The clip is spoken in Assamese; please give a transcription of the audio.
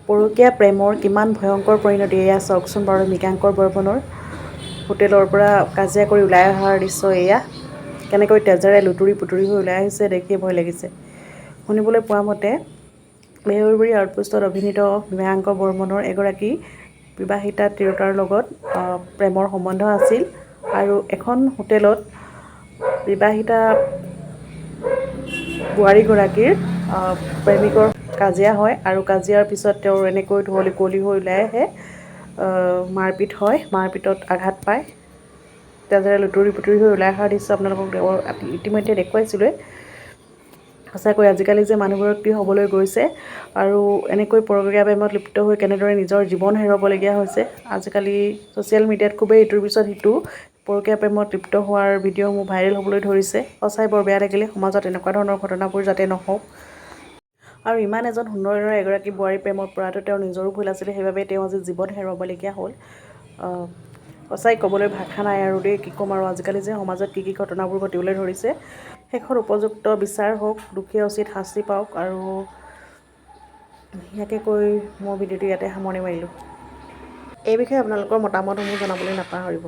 পৰকীয়া প্ৰেমৰ কিমান ভয়ংকৰ পৰিণতি এয়া চাওকচোন বাৰু মৃগাংকৰ বৰ্মনৰ হোটেলৰ পৰা কাজিয়া কৰি ওলাই অহাৰ দৃশ্য এয়া কেনেকৈ তেজেৰে লুতুৰি পুতুৰি হৈ ওলাই আহিছে দেখিয়ে ভয় লাগিছে। শুনিবলৈ পোৱা মতে মেয়ৰবুৰী আউটপোষ্টত অভিনীত মৃগাংকৰ বৰ্মনৰ এগৰাকী বিবাহিতা তিৰোতাৰ লগত প্ৰেমৰ সম্বন্ধ আছিল আৰু এখন হোটেলত বিবাহিতা বোৱাৰীগৰাকীৰ প্ৰেমিকৰ কাজিয়া হয় আৰু কাজিয়াৰ পিছত তেওঁৰ এনেকৈ ধুৱলি কুঁৱলী হৈ ওলাই আহে, মাৰপিট হয়, মাৰপিটত আঘাত পায়, তেজেৰে লুতুৰি পুতুৰি হৈ ওলাই অহাৰ দৃশ্য আপোনালোকক ইতিমধ্যে দেখুৱাইছিলোঁৱে। সঁচাকৈ আজিকালি যে মানুহবোৰৰ কি হ'বলৈ গৈছে আৰু এনেকৈ পৰকীয়া প্ৰেমত লিপ্ত হৈ কেনেদৰে নিজৰ জীৱন হেৰুৱাবলগীয়া হৈছে। আজিকালি ছ'চিয়েল মিডিয়াত খুবেই ইটোৰ পিছত সিটো পৰকীয়া প্ৰেমত লিপ্ত হোৱাৰ ভিডিঅ'সমূহ ভাইৰেল হ'বলৈ ধৰিছে। সঁচাই বৰ বেয়া লাগিলে, সমাজত এনেকুৱা ধৰণৰ ঘটনাবোৰ যাতে নহওক। আৰু ইমান এজন সুন্দৰ এগৰাকী বোৱাৰী প্ৰেমত পৰাটো তেওঁৰ নিজৰো ভুল আছিলে, সেইবাবে তেওঁ আজি জীৱন হেৰুৱাবলগীয়া হ'ল। সঁচাই ক'বলৈ ভাষা নাই আৰু দেই, কি ক'ম আৰু আজিকালি যে সমাজত কি ঘটনাবোৰ ঘটিবলৈ ধৰিছে। শেষত উপযুক্ত বিচাৰ হওক, দোষীয়ে উচিত শাস্তি পাওক আৰু ইয়াকে কৈ মোৰ ভিডিঅ'টো ইয়াতে সামৰণি মাৰিলোঁ। এই বিষয়ে আপোনালোকৰ মতামতসমূহ জনাবলৈ নাপাহৰিব।